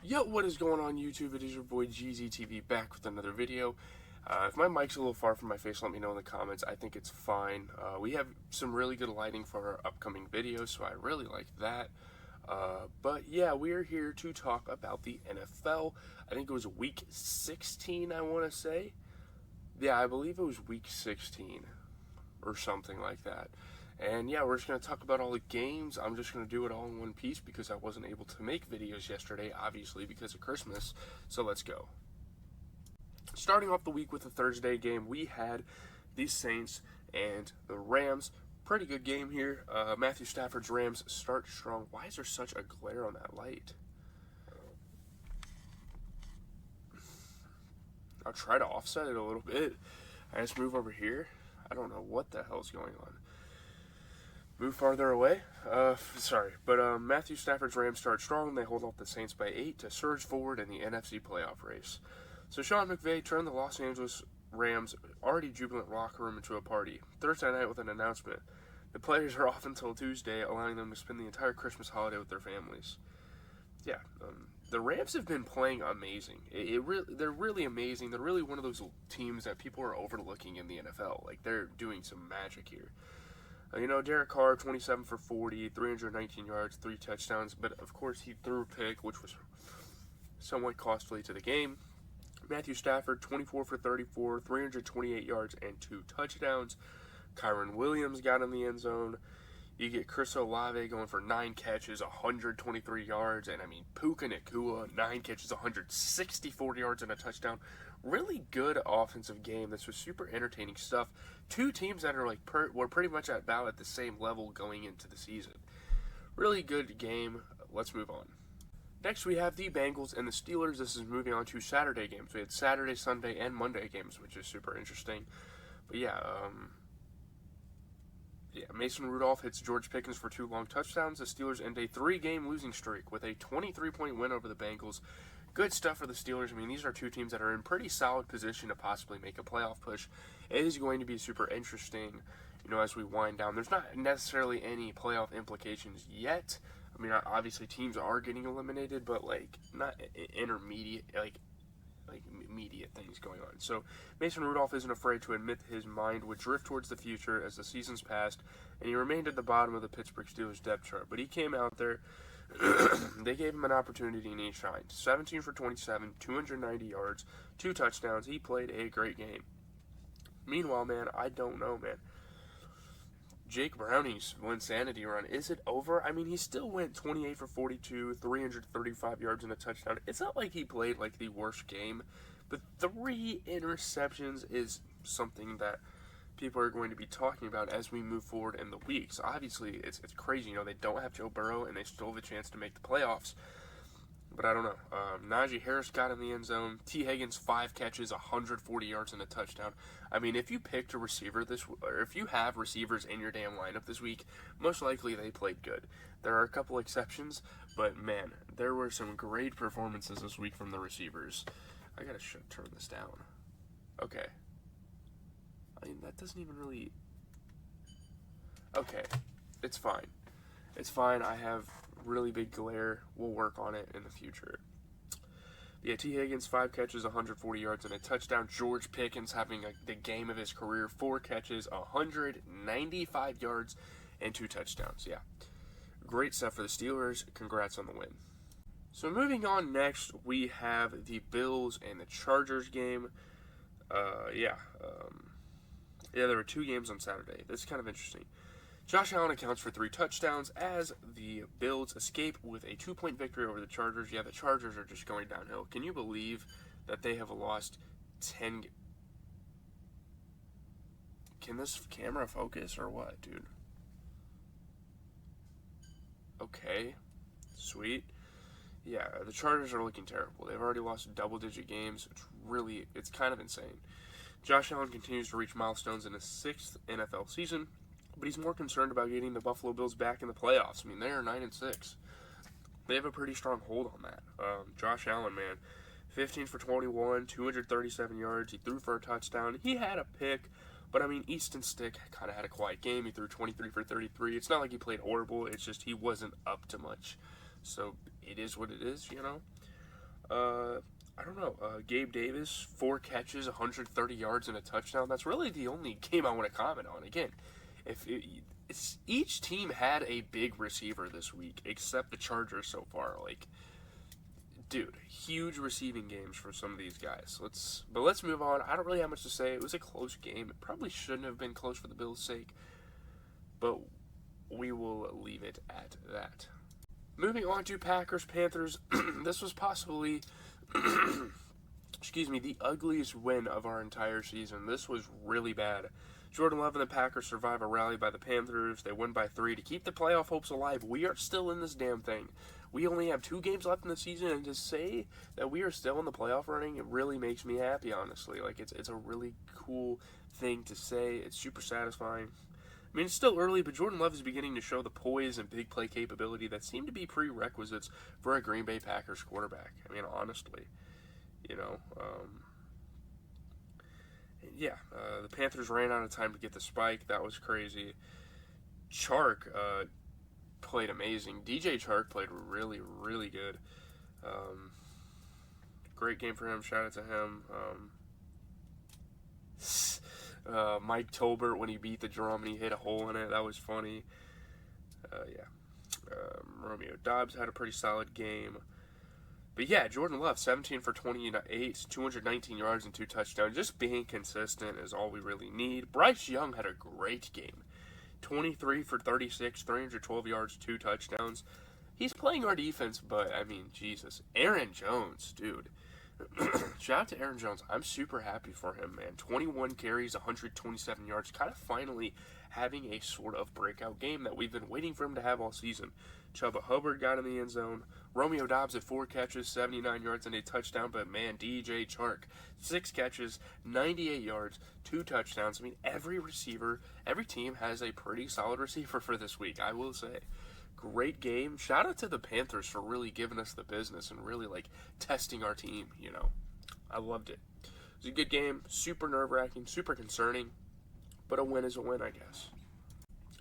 Yo, what is going on YouTube? It is your boy GZTV back with another video. If my mic's a little far from my face, let me know in the comments. I think it's fine. We have some really good lighting for our upcoming videos, so I really like that. But yeah, we are here to talk about the NFL. I think it was week 16, I want to say. Yeah, I believe it was week 16 or something like that. And yeah, we're just going to talk about all the games. I'm just going to do it all in one piece because I wasn't able to make videos yesterday, obviously, because of Christmas. So let's go. Starting off the week with the Thursday game, we had the Saints and the Rams. Pretty good game here. Matthew Stafford's Rams start strong. Why is there such a glare on that light? I'll try to offset it a little bit. I just move over here. I don't know what the hell's going on. Move farther away. Sorry. But Matthew Stafford's Rams start strong. They hold off the Saints by 8 to surge forward in the NFC playoff race. So Sean McVay turned the Los Angeles Rams' already jubilant locker room into a party Thursday night with an announcement. The players are off until Tuesday, allowing them to spend the entire Christmas holiday with their families. Yeah, the Rams have been playing amazing. They're really amazing. They're really one of those teams that people are overlooking in the NFL. Like, they're doing some magic here. Derek Carr, 27 for 40, 319 yards, 3 touchdowns. But, of course, he threw a pick, which was somewhat costly to the game. Matthew Stafford, 24 for 34, 328 yards, and 2 touchdowns. Kyron Williams got in the end zone. You get Chris Olave going for 9 catches, 123 yards. And, Puka Nacua, 9 catches, 164 yards, and a touchdown. Really good offensive game. This was super entertaining stuff. Two teams that are were pretty much at the same level going into the season. Really good game. Let's move on. Next, we have the Bengals and the Steelers. This is moving on to Saturday games. We had Saturday, Sunday, and Monday games, which is super interesting. But yeah, Mason Rudolph hits George Pickens for 2 long touchdowns. The Steelers end a 3-game losing streak with a 23-point win over the Bengals. Good stuff for the Steelers. These are two teams that are in pretty solid position to possibly make a playoff push. It is going to be super interesting, as we wind down. There's not necessarily any playoff implications yet. Obviously teams are getting eliminated, but not intermediate, immediate things going on. So Mason Rudolph isn't afraid to admit his mind would drift towards the future as the seasons passed, and he remained at the bottom of the Pittsburgh Steelers depth chart. But he came out there. They gave him an opportunity and he shined. 17 for 27, 290 yards, 2 touchdowns. He played a great game. Meanwhile, man, I don't know, man. Jake Browning's insanity run, is it over? He still went 28 for 42, 335 yards and a touchdown. It's not like he played the worst game, but 3 interceptions is something that people are going to be talking about as we move forward in the weeks. Obviously, it's crazy. They don't have Joe Burrow, and they still have a chance to make the playoffs. But I don't know. Najee Harris got in the end zone. T. Higgins, 5 catches, 140 yards, and a touchdown. If you picked a receiver or if you have receivers in your damn lineup this week, most likely they played good. There are a couple exceptions, but man, there were some great performances this week from the receivers. I gotta turn this down. Okay. That doesn't even really... Okay. It's fine. It's fine. I have really big glare. We'll work on it in the future. Yeah, T. Higgins, 5 catches, 140 yards, and a touchdown. George Pickens having the game of his career, 4 catches, 195 yards, and 2 touchdowns. Yeah, great stuff for the Steelers. Congrats on the win. So moving on next, we have the Bills and the Chargers game. There were 2 games on Saturday. This is kind of interesting. Josh Allen accounts for 3 touchdowns as the Bills escape with a 2-point victory over the Chargers. Yeah, the Chargers are just going downhill. Can you believe that they have lost 10... Can this camera focus or what, dude? Okay. Sweet. Yeah, the Chargers are looking terrible. They've already lost double-digit games. It's kind of insane. Josh Allen continues to reach milestones in his 6th NFL season, but he's more concerned about getting the Buffalo Bills back in the playoffs. They are 9-6. They have a pretty strong hold on that. Josh Allen, man, 15 for 21, 237 yards. He threw for a touchdown. He had a pick, but Easton Stick kind of had a quiet game. He threw 23 for 33. It's not like he played horrible. It's just he wasn't up to much. So it is what it is, I don't know. Gabe Davis, 4 catches, 130 yards, and a touchdown. That's really the only game I want to comment on. Again, if it's each team had a big receiver this week, except the Chargers so far. Like, dude, huge receiving games for some of these guys. Let's move on. I don't really have much to say. It was a close game. It probably shouldn't have been close for the Bills' sake, but we will leave it at that. Moving on to Packers-Panthers. This was possibly, the ugliest win of our entire season. This was really bad. Jordan Love and the Packers survive a rally by the Panthers. They win by 3 to keep the playoff hopes alive. We are still in this damn thing. We only have 2 games left in the season, and to say that we are still in the playoff running, it really makes me happy, honestly. Like, it's a really cool thing to say. It's super satisfying. I mean, it's still early, but Jordan Love is beginning to show the poise and big play capability that seem to be prerequisites for a Green Bay Packers quarterback. I mean, honestly, the Panthers ran out of time to get the spike. That was crazy. Chark played amazing. DJ Chark played really, really good. Great game for him. Shout out to him. Mike Tolbert, when he beat the drum and he hit a hole in it, that was funny. Romeo Doubs had a pretty solid game. But yeah, Jordan Love, 17 for 28, 219 yards and 2 touchdowns. Just being consistent is all we really need. Bryce Young had a great game. 23 for 36, 312 yards, 2 touchdowns. He's playing our defense, but, I mean, Jesus. Aaron Jones, dude. Shout out to Aaron Jones. I'm super happy for him, man. 21 carries, 127 yards. Kind of finally having a sort of breakout game that we've been waiting for him to have all season. Chuba Hubbard got in the end zone. Romeo Doubs at 4 catches, 79 yards, and a touchdown. But, man, DJ Chark, 6 catches, 98 yards, 2 touchdowns. I mean, every receiver, every team has a pretty solid receiver for this week, I will say. Great game. Shout out to the Panthers for really giving us the business and really, testing our team, I loved it. It was a good game. Super nerve-wracking, super concerning. But a win is a win, I guess.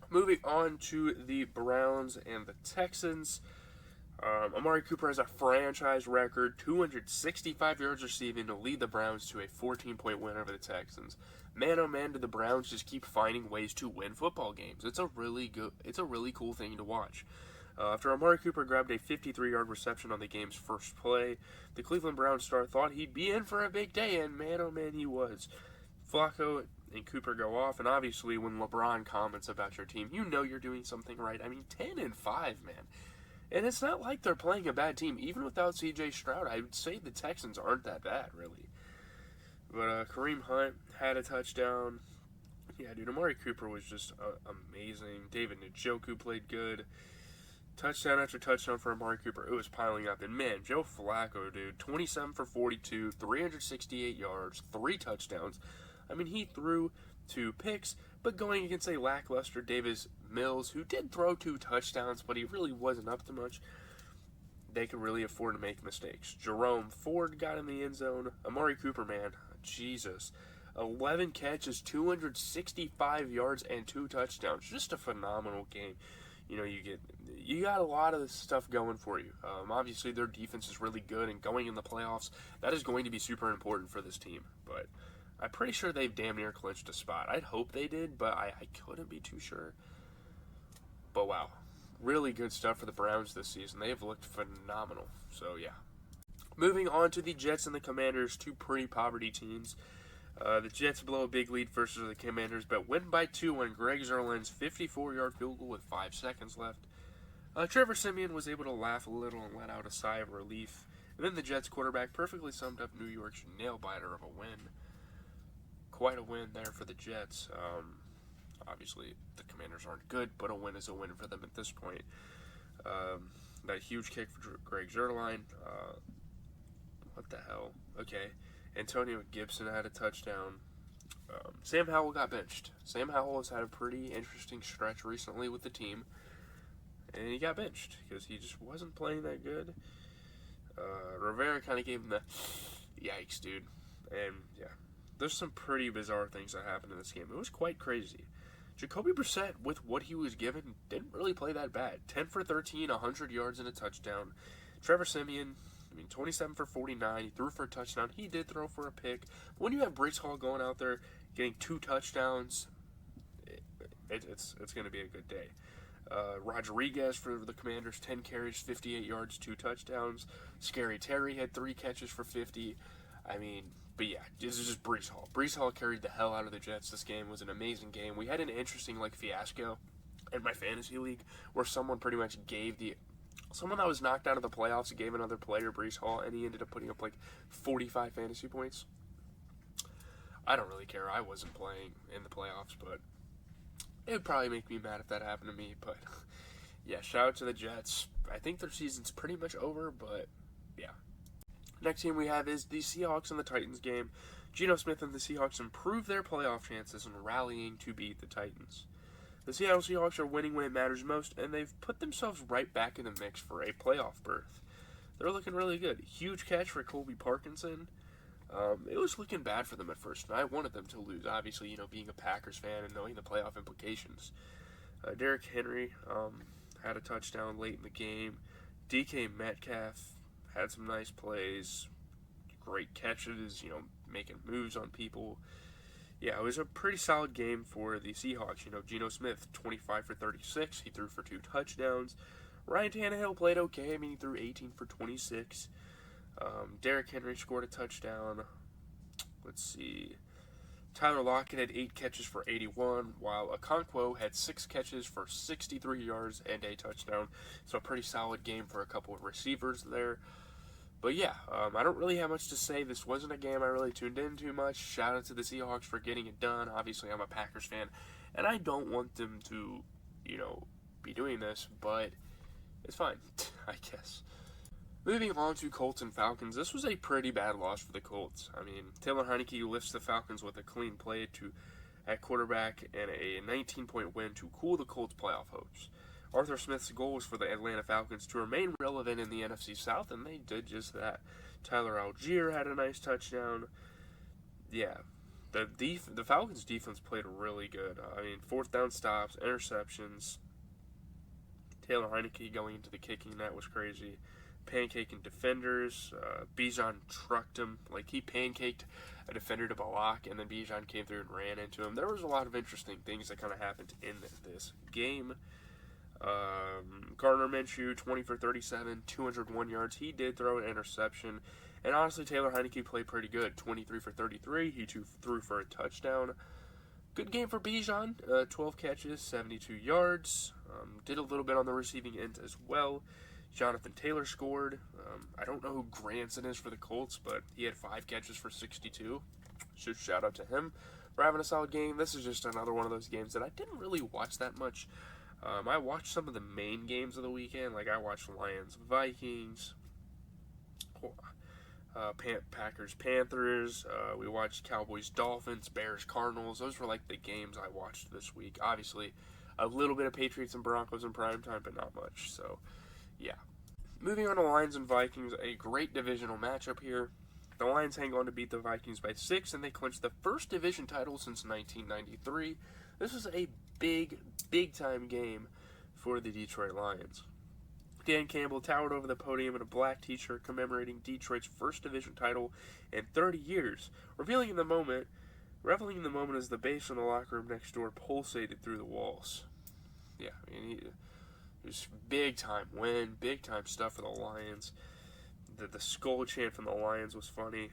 Moving on to the Browns and the Texans. Amari Cooper has a franchise record, 265 yards receiving to lead the Browns to a 14-point win over the Texans. Man, oh man, do the Browns just keep finding ways to win football games. It's a really cool thing to watch. After Amari Cooper grabbed a 53-yard reception on the game's first play, the Cleveland Browns star thought he'd be in for a big day, and man, oh man, he was. Flacco and Cooper go off, and obviously when LeBron comments about your team, you know you're doing something right. I mean, 10-5, man. And it's not like they're playing a bad team. Even without C.J. Stroud, I would say the Texans aren't that bad, really. But Kareem Hunt had a touchdown. Yeah, dude, Amari Cooper was just amazing. David Njoku played good. Touchdown after touchdown for Amari Cooper. It was piling up. And, man, Joe Flacco, dude, 27 for 42, 368 yards, 3 touchdowns. I mean, he threw 2 picks, but going against a lackluster Davis Mills, who did throw 2 touchdowns, but he really wasn't up to much, they could really afford to make mistakes. Jerome Ford got in the end zone. Amari Cooper, man, Jesus. 11 catches, 265 yards, and 2 touchdowns. Just a phenomenal game. You got a lot of this stuff going for you. Obviously, their defense is really good, and going in the playoffs, that is going to be super important for this team. But I'm pretty sure they've damn near clinched a spot. I'd hope they did, but I couldn't be too sure. But wow, really good stuff for the Browns this season. They have looked phenomenal. So yeah. Moving on to the Jets and the Commanders, 2 pretty poverty teams. The Jets blow a big lead versus the Commanders, but win by 2 when Greg Zuerlein's 54-yard field goal with 5 seconds left. Trevor Siemian was able to laugh a little and let out a sigh of relief. And then the Jets quarterback perfectly summed up New York's nail-biter of a win. Quite a win there for the Jets. Obviously, the Commanders aren't good, but a win is a win for them at this point. That huge kick for Greg Zuerlein. What the hell? Okay. Antonio Gibson had a touchdown. Sam Howell got benched. Sam Howell has had a pretty interesting stretch recently with the team. And he got benched because he just wasn't playing that good. Rivera kind of gave him the yikes, dude. And, yeah. There's some pretty bizarre things that happened in this game. It was quite crazy. Jacoby Brissett, with what he was given, didn't really play that bad. 10 for 13, 100 yards and a touchdown. Trevor Siemian, I mean, 27 for 49. He threw for a touchdown. He did throw for a pick. But when you have Brees Hall going out there getting 2 touchdowns, it's going to be a good day. Rodriguez for the Commanders, 10 carries, 58 yards, 2 touchdowns. Scary Terry had 3 catches for 50. I mean, but yeah, this is just Brees Hall. Brees Hall carried the hell out of the Jets. This game was an amazing game. We had an interesting fiasco in my fantasy league where someone pretty much gave someone that was knocked out of the playoffs gave another player Brees Hall, and he ended up putting up 45 fantasy points. I don't really care. I wasn't playing in the playoffs, but it would probably make me mad if that happened to me. But yeah, shout out to the Jets. I think their season's pretty much over, but yeah. Next team we have is the Seahawks and the Titans game. Geno Smith and the Seahawks improved their playoff chances in rallying to beat the Titans. The Seattle Seahawks are winning when it matters most, and they've put themselves right back in the mix for a playoff berth. They're looking really good. Huge catch for Colby Parkinson. It was looking bad for them at first, and I wanted them to lose, obviously, being a Packers fan and knowing the playoff implications. Derrick Henry had a touchdown late in the game. DK Metcalf had some nice plays, great catches, making moves on people. Yeah, it was a pretty solid game for the Seahawks. Geno Smith, 25 for 36. He threw for 2 touchdowns. Ryan Tannehill played okay. I mean, he threw 18 for 26. Derrick Henry scored a touchdown. Let's see. Tyler Lockett had 8 catches for 81, while Okonkwo had 6 catches for 63 yards and a touchdown. So a pretty solid game for a couple of receivers there. But yeah, I don't really have much to say. This wasn't a game I really tuned in too much. Shout out to the Seahawks for getting it done. Obviously, I'm a Packers fan, and I don't want them to, be doing this, but it's fine, I guess. Moving on to Colts and Falcons, this was a pretty bad loss for the Colts. I mean, Taylor Heinicke lifts the Falcons with a clean play at quarterback and a 19-point win to cool the Colts' playoff hopes. Arthur Smith's goal was for the Atlanta Falcons to remain relevant in the NFC South, and they did just that. Tyler Algier had a nice touchdown. Yeah, the Falcons' defense played really good. I mean, 4th down stops, interceptions. Taylor Heinicke going into the kicking net was crazy. Pancaking defenders. Bijan trucked him. He pancaked a defender to block, and then Bijan came through and ran into him. There was a lot of interesting things that kind of happened in this game. Gardner Minshew, 20 for 37, 201 yards. He did throw an interception. And honestly, Taylor Heinicke played pretty good. 23 for 33. He threw for a touchdown. Good game for Bijan. 12 catches, 72 yards. Did a little bit on the receiving end as well. Jonathan Taylor scored. I don't know who Granson is for the Colts, but he had 5 catches for 62. So shout out to him for having a solid game. This is just another one of those games that I didn't really watch that much. I watched some of the main games of the weekend. I watched Lions, Vikings, Packers, Panthers. We watched Cowboys, Dolphins, Bears, Cardinals. Those were the games I watched this week. Obviously, a little bit of Patriots and Broncos in primetime, but not much. So, yeah. Moving on to Lions and Vikings, a great divisional matchup here. The Lions hang on to beat the Vikings by 6, and they clinch the first division title since 1993. This was a big-time game for the Detroit Lions. Dan Campbell towered over the podium in a black t-shirt commemorating Detroit's first division title in 30 years, reveling in the moment as the bass in the locker room next door pulsated through the walls. Yeah, it was big-time win, big-time stuff for the Lions. The skull chant from the Lions was funny.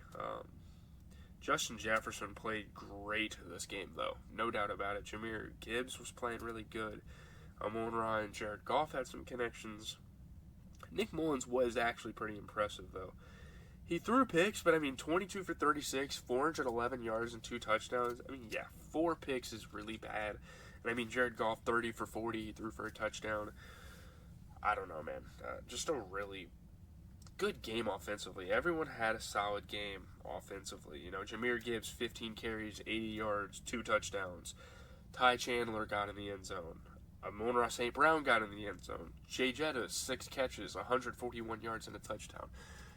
Justin Jefferson played great this game, though. No doubt about it. Jahmyr Gibbs was playing really good. Amon-Ra and Jared Goff had some connections. Nick Mullins was actually pretty impressive, though. He threw picks, but 22 for 36, 411 yards, and 2 touchdowns. 4 picks is really bad. And Jared Goff, 30 for 40, he threw for a touchdown. I don't know, man. Just a really good game offensively. Everyone had a solid game offensively. Jahmyr Gibbs, 15 carries, 80 yards, 2 touchdowns. Ty Chandler got in the end zone. Amon-Ra St. Brown got in the end zone. Jay Jetta, 6 catches, 141 yards, and a touchdown.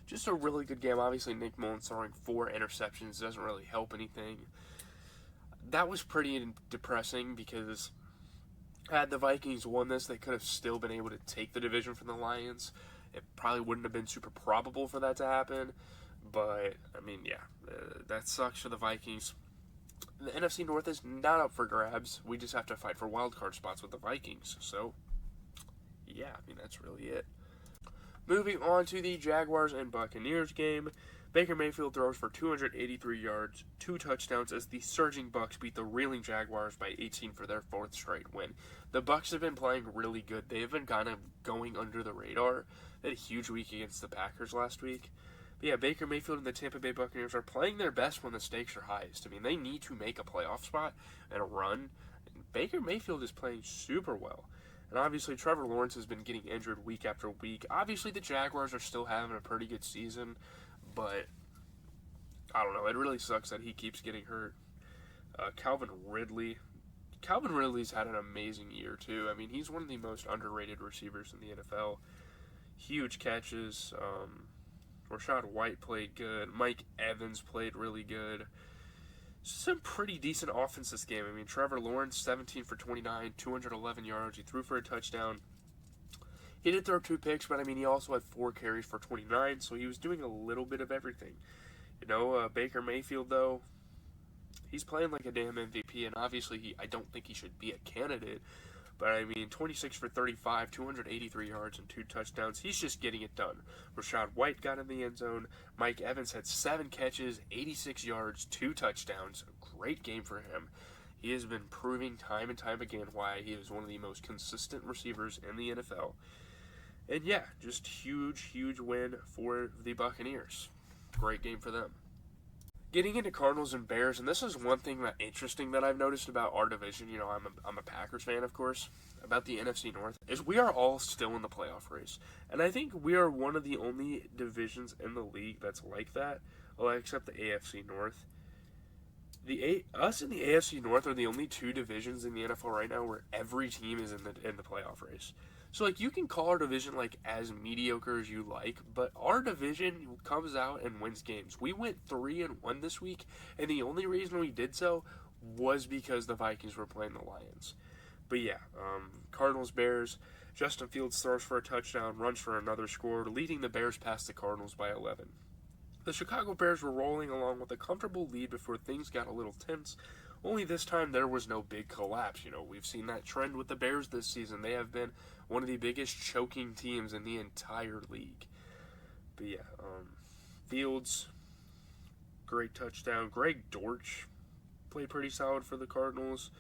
Just a really good game. Obviously, Nick Mullins throwing 4 interceptions doesn't really help anything. That was pretty depressing because had the Vikings won this, they could have still been able to take the division from the Lions. It probably wouldn't have been super probable for that to happen. But, I mean, yeah, that sucks for the Vikings. The NFC North is not up for grabs. We just have to fight for wild card spots with the Vikings. So, yeah, I mean, that's really it. Moving on to the Jaguars and Buccaneers game. Baker Mayfield throws for 283 yards, 2 touchdowns as the surging Bucs beat the reeling Jaguars by 18 for their 4th straight win. The Bucs have been playing really good. They have been kind of going under the radar. They had a huge week against the Packers last week. But yeah, Baker Mayfield and the Tampa Bay Buccaneers are playing their best when the stakes are highest. I mean, they need to make a playoff spot and a run. And Baker Mayfield is playing super well. And obviously, Trevor Lawrence has been getting injured week after week. Obviously, the Jaguars are still having a pretty good season, but I don't know. It really sucks that he keeps getting hurt. Calvin Ridley's had an amazing year, too. I mean, he's one of the most underrated receivers in the NFL. Huge catches. Rashad White played good. Mike Evans played really good. Some pretty decent offense this game. I mean, Trevor Lawrence, 17 for 29, 211 yards. He threw for a touchdown. He did throw 2 picks, but I mean, he also had 4 carries for 29, so he was doing a little bit of everything. You know, Baker Mayfield, though, he's playing like a damn MVP, and obviously I don't think he should be a candidate. But I mean, 26 for 35, 283 yards, and 2 touchdowns. He's just getting it done. Rashad White got in the end zone. Mike Evans had 7 catches, 86 yards, 2 touchdowns. A great game for him. He has been proving time and time again why he is one of the most consistent receivers in the NFL. And yeah, just huge win for the Buccaneers. Great game for them. Getting into Cardinals and Bears, and this is one thing that interesting that I've noticed about our division. You know, I'm a Packers fan, of course. About the NFC North is we are all still in the playoff race, and I think we are one of the only divisions in the league that's like that. Well, except the AFC North. Us and the AFC North are the only 2 divisions in the NFL right now where every team is in the playoff race. So, like, you can call our division, like, as mediocre as you like, but our division comes out and wins games. We went 3-1 this week, and the only reason we did so was because the Vikings were playing the Lions. But, yeah, Cardinals, Bears, Justin Fields throws for a touchdown, runs for another score, leading the Bears past the Cardinals by 11. The Chicago Bears were rolling along with a comfortable lead before things got a little tense. Only this time there was no big collapse. You know, we've seen that trend with the Bears this season. They have been one of the biggest choking teams in the entire league. But yeah, Fields, great touchdown. Greg Dortch played pretty solid for the Cardinals.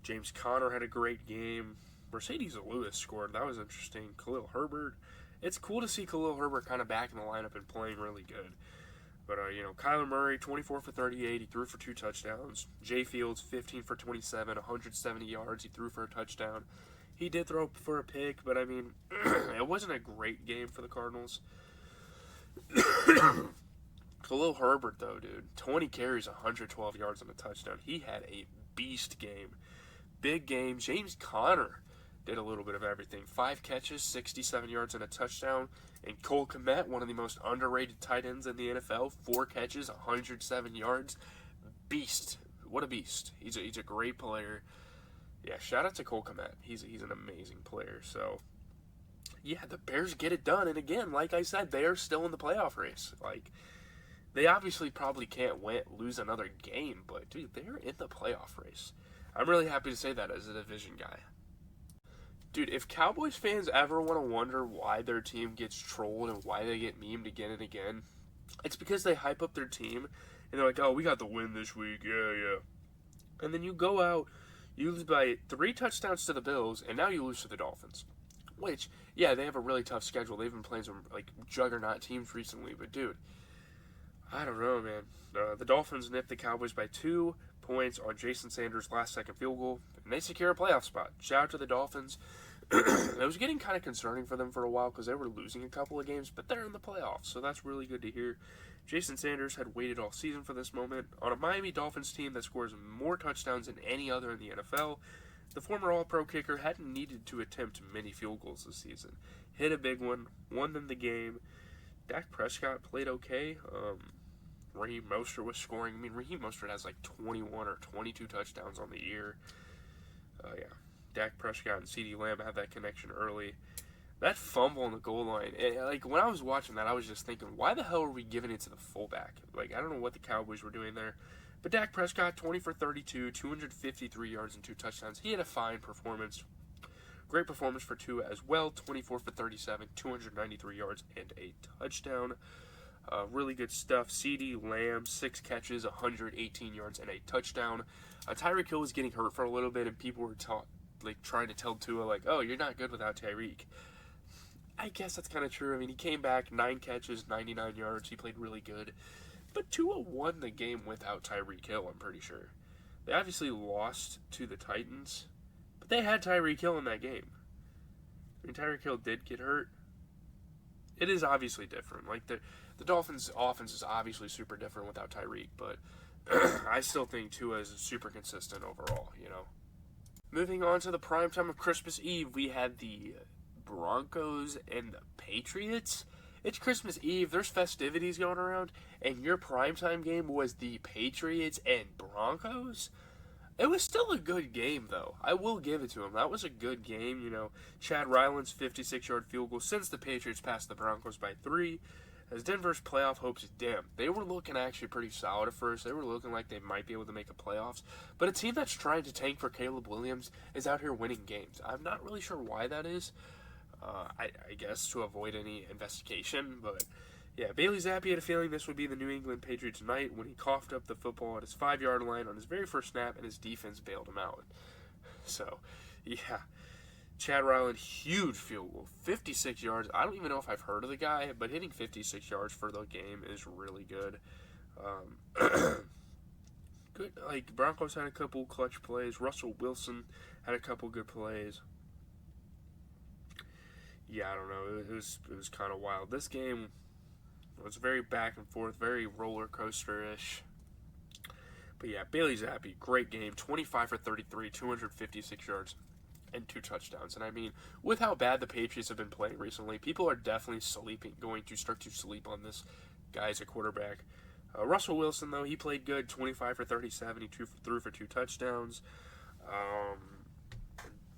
James Conner had a great game. Mercedes Lewis scored. That was interesting. Khalil Herbert. It's cool to see Khalil Herbert kind of back in the lineup and playing really good. But, you know, Kyler Murray, 24 for 38. He threw for 2 touchdowns. Jay Fields, 15 for 27, 170 yards. He threw for a touchdown. He did throw for a pick, but, I mean, it wasn't a great game for the Cardinals. Khalil Herbert, though, dude, 20 carries, 112 yards and a touchdown. He had a beast game. Big game. James Conner did a little bit of everything. 5 catches, 67 yards and a touchdown. And Cole Kmet, one of the most underrated tight ends in the NFL, 4 catches, 107 yards. Beast. What a beast. He's a great player. Yeah, shout out to Cole Kmet. He's an amazing player. So, yeah, the Bears get it done. And again, like I said, they are still in the playoff race. Like, they obviously probably can't lose another game, but, dude, they're in the playoff race. I'm really happy to say that as a division guy. Dude, if Cowboys fans ever want to wonder why their team gets trolled and why they get memed again and again, it's because they hype up their team, and they're like, oh, we got the win this week, yeah. And then you go out, you lose by 3 touchdowns to the Bills, and now you lose to the Dolphins. Which, yeah, they have a really tough schedule. They've been playing some, like, juggernaut teams recently, but, dude, I don't know, man. The Dolphins nipped the Cowboys by 2 points on Jason Sanders' last-second field goal, and they secure a playoff spot. Shout out to the Dolphins. It was getting kind of concerning for them for a while because they were losing a couple of games, but they're in the playoffs, so that's really good to hear. Jason Sanders had waited all season for this moment. On a Miami Dolphins team that scores more touchdowns than any other in the NFL, the former All-Pro kicker hadn't needed to attempt many field goals this season. Hit a big one, won them the game. Dak Prescott played okay. Raheem Mostert was scoring. I mean, Raheem Mostert has like 21 or 22 touchdowns on the year. Yeah. Dak Prescott and CeeDee Lamb had that connection early. That fumble on the goal line, like when I was watching that, I was just thinking, why the hell are we giving it to the fullback? Like, I don't know what the Cowboys were doing there. But Dak Prescott, 20 for 32, 253 yards and 2 touchdowns. He had a fine performance. Great performance for Tua as well, 24 for 37, 293 yards and a touchdown. Really good stuff. CeeDee Lamb, 6 catches, 118 yards and a touchdown. Tyreek Hill was getting hurt for a little bit, and people were trying to tell Tua, like, oh, you're not good without Tyreek. I guess that's kind of true. I mean, he came back, 9 catches, 99 yards. He played really good. But Tua won the game without Tyreek Hill, I'm pretty sure. They obviously lost to the Titans, but they had Tyreek Hill in that game. I mean, Tyreek Hill did get hurt. It is obviously different. Like, the Dolphins' offense is obviously super different without Tyreek, but I still think Tua is super consistent overall, you know. Moving on to the primetime of Christmas Eve, we had the Broncos and the Patriots. It's Christmas Eve, there's festivities going around, and your primetime game was the Patriots and Broncos? It was still a good game, though. I will give it to him. That was a good game, you know. Chad Ryland's 56-yard field goal since the Patriots passed the Broncos by 3. As Denver's playoff hopes dim. They were looking actually pretty solid at first. They were looking like they might be able to make the playoffs. But a team that's trying to tank for Caleb Williams is out here winning games. I'm not really sure why that is. I guess to avoid any investigation, but yeah, Bailey Zappi had a feeling this would be the New England Patriots night when he coughed up the football at his 5-yard line on his very first snap and his defense bailed him out. So, yeah, Chad Ryland, huge field goal, 56 yards. I don't even know if I've heard of the guy, but hitting 56 yards for the game is really good. Good. Like, Broncos had a couple clutch plays. Russell Wilson had a couple good plays. Yeah, I don't know. It was kind of wild. This game was very back and forth, very roller coaster-ish. But yeah, Bailey Zappi, great game. 25 for 33, 256 yards, and 2 touchdowns. And I mean, with how bad the Patriots have been playing recently, people are definitely going to start to sleep on this guy as a quarterback. Russell Wilson, though, he played good. 25 for 37, he threw for 2 touchdowns.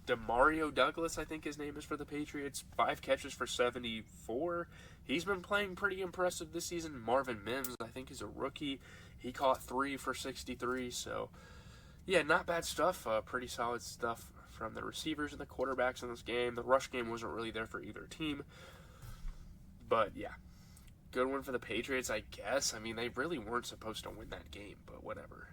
Demario Douglas, I think his name is for the Patriots. 5 catches for 74. He's been playing pretty impressive this season. Marvin Mims, I think, is a rookie. He caught 3 for 63. So, yeah, not bad stuff. Pretty solid stuff from the receivers and the quarterbacks in this game. The rush game wasn't really there for either team. But, yeah, good one for the Patriots, I guess. I mean, they really weren't supposed to win that game, but whatever.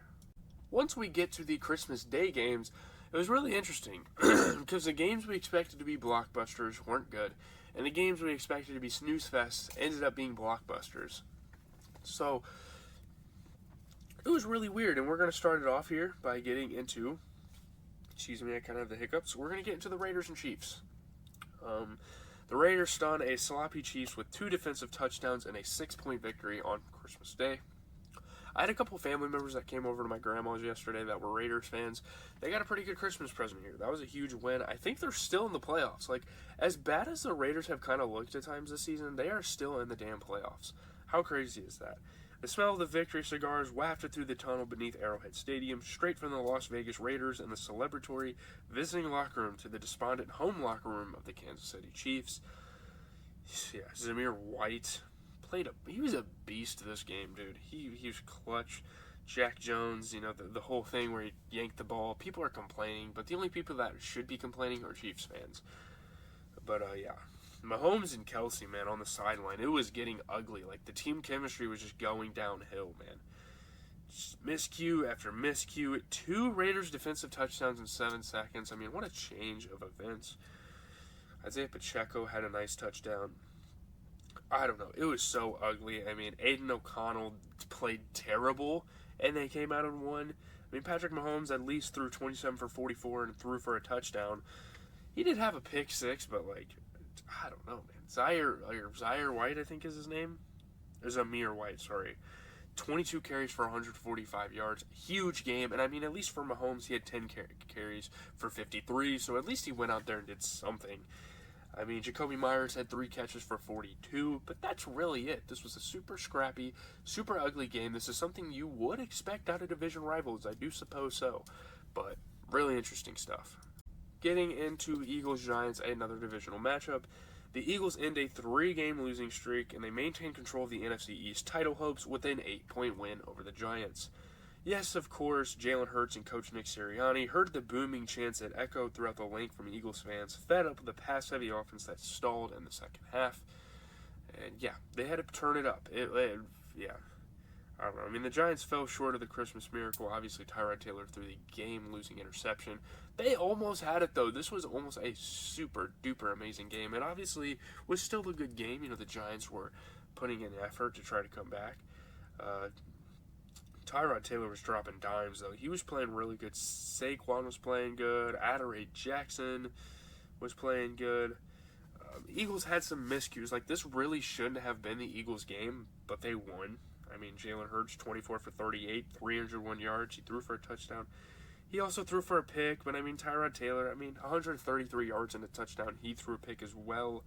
Once we get to the Christmas Day games, it was really interesting because the games we expected to be blockbusters weren't good, and the games we expected to be snooze fests ended up being blockbusters. So it was really weird, and we're going to start it off here by getting into, excuse me, I kind of have the hiccups. We're going to get into the Raiders and Chiefs. The Raiders stunned a sloppy Chiefs with 2 defensive touchdowns and a 6-point victory on Christmas Day. I had a couple family members that came over to my grandma's yesterday that were Raiders fans. They got a pretty good Christmas present here. That was a huge win. I think they're still in the playoffs. Like, as bad as the Raiders have kind of looked at times this season, they are still in the damn playoffs. How crazy is that? The smell of the victory cigars wafted through the tunnel beneath Arrowhead Stadium, straight from the Las Vegas Raiders and the celebratory visiting locker room to the despondent home locker room of the Kansas City Chiefs. Yeah, Zamir White he was a beast this game, dude. He was clutch. Jack Jones, you know, the whole thing where he yanked the ball. People are complaining, but the only people that should be complaining are Chiefs fans. But, yeah. Mahomes and Kelsey, man, on the sideline, it was getting ugly. Like, the team chemistry was just going downhill, man. Just miscue after miscue. 2 Raiders defensive touchdowns in 7 seconds. I mean, what a change of events. Isaiah Pacheco had a nice touchdown. I don't know. It was so ugly. I mean, Aiden O'Connell played terrible, and they came out and won. I mean, Patrick Mahomes at least threw 27 for 44 and threw for a touchdown. He did have a pick 6, but, like, I don't know, man. Zaire White, I think is his name. Or Zamir White, sorry. 22 carries for 145 yards. Huge game. And, I mean, at least for Mahomes, he had 10 carries for 53, so at least he went out there and did something. I mean, Jacoby Myers had 3 catches for 42, but that's really it. This was a super scrappy, super ugly game. This is something you would expect out of division rivals. I do suppose so, but really interesting stuff. Getting into Eagles-Giants, another divisional matchup. The Eagles end a 3-game losing streak, and they maintain control of the NFC East title hopes with an 8-point win over the Giants. Yes, of course, Jalen Hurts and Coach Nick Sirianni heard the booming chants that echoed throughout the lane from Eagles fans, fed up with the pass-heavy offense that stalled in the second half. And yeah, they had to turn it up. I don't know. I mean, the Giants fell short of the Christmas miracle. Obviously, Tyrod Taylor threw the game-losing interception. They almost had it, though. This was almost a super-duper amazing game. And obviously, was still a good game. You know, the Giants were putting in effort to try to come back. Tyrod Taylor was dropping dimes, though. He was playing really good. Saquon was playing good. Adoree Jackson was playing good. Eagles had some miscues. Like, this really shouldn't have been the Eagles' game, but they won. I mean, Jalen Hurts, 24 for 38, 301 yards. He threw for a touchdown. He also threw for a pick, but I mean, Tyrod Taylor, 133 yards and a touchdown. He threw a pick as well.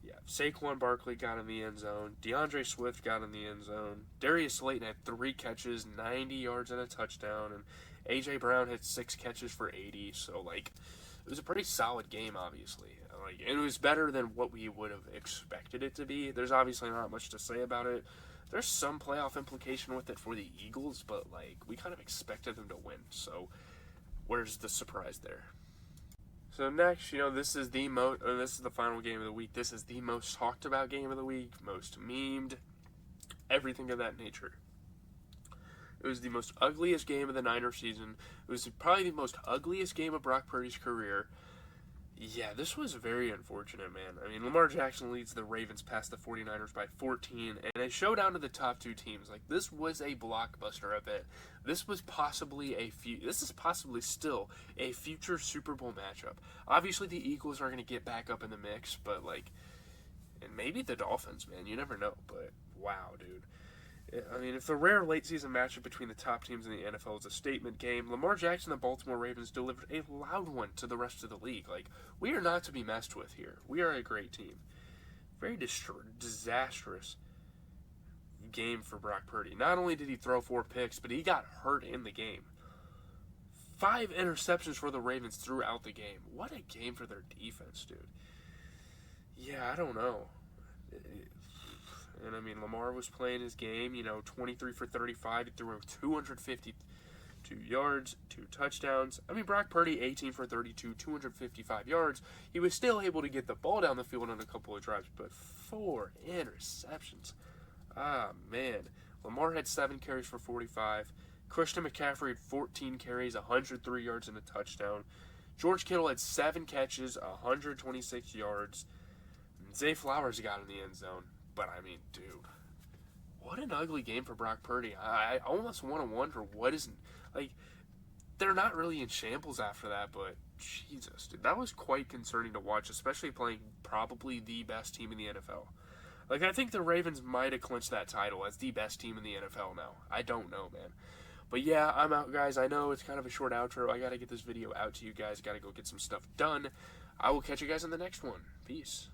Yeah, Saquon Barkley got in the end zone. DeAndre Swift got in the end zone. Darius Slayton had 3 catches, 90 yards and a touchdown. And A.J. Brown had 6 catches for 80. So, like, it was a pretty solid game, obviously. Like, it was better than what we would have expected it to be. There's obviously not much to say about it. There's some playoff implication with it for the Eagles, but, like, we kind of expected them to win. So, where's the surprise there? So next, this is the final game of the week. This is the most talked about game of the week, most memed, everything of that nature. It was the most ugliest game of the Niner season. It was probably the most ugliest game of Brock Purdy's career. Yeah, this was very unfortunate, man. I mean, Lamar Jackson leads the Ravens past the 49ers by 14, and a showdown to the top 2 teams. Like, this was a blockbuster event. This is possibly still a future Super Bowl matchup. Obviously, the Eagles are going to get back up in the mix, but, like, and maybe the Dolphins, man. You never know, but wow, dude. I mean, if the rare late-season matchup between the top teams in the NFL is a statement game, Lamar Jackson and the Baltimore Ravens delivered a loud one to the rest of the league. Like, we are not to be messed with here. We are a great team. Very disastrous game for Brock Purdy. Not only did he throw 4 picks, but he got hurt in the game. 5 interceptions for the Ravens throughout the game. What a game for their defense, dude. Yeah, I don't know. And, I mean, Lamar was playing his game, 23 for 35. He threw 252 yards, 2 touchdowns. I mean, Brock Purdy, 18 for 32, 255 yards. He was still able to get the ball down the field on a couple of drives, but 4 interceptions. Ah, man. Lamar had 7 carries for 45. Christian McCaffrey had 14 carries, 103 yards, and a touchdown. George Kittle had 7 catches, 126 yards. And Zay Flowers got in the end zone. But, I mean, dude, what an ugly game for Brock Purdy. I almost want to wonder what isn't, like, they're not really in shambles after that, but Jesus, dude, that was quite concerning to watch, especially playing probably the best team in the NFL. Like, I think the Ravens might have clinched that title as the best team in the NFL now. I don't know, man. But yeah, I'm out, guys. I know it's kind of a short outro. I got to get this video out to you guys. Got to go get some stuff done. I will catch you guys in the next one. Peace.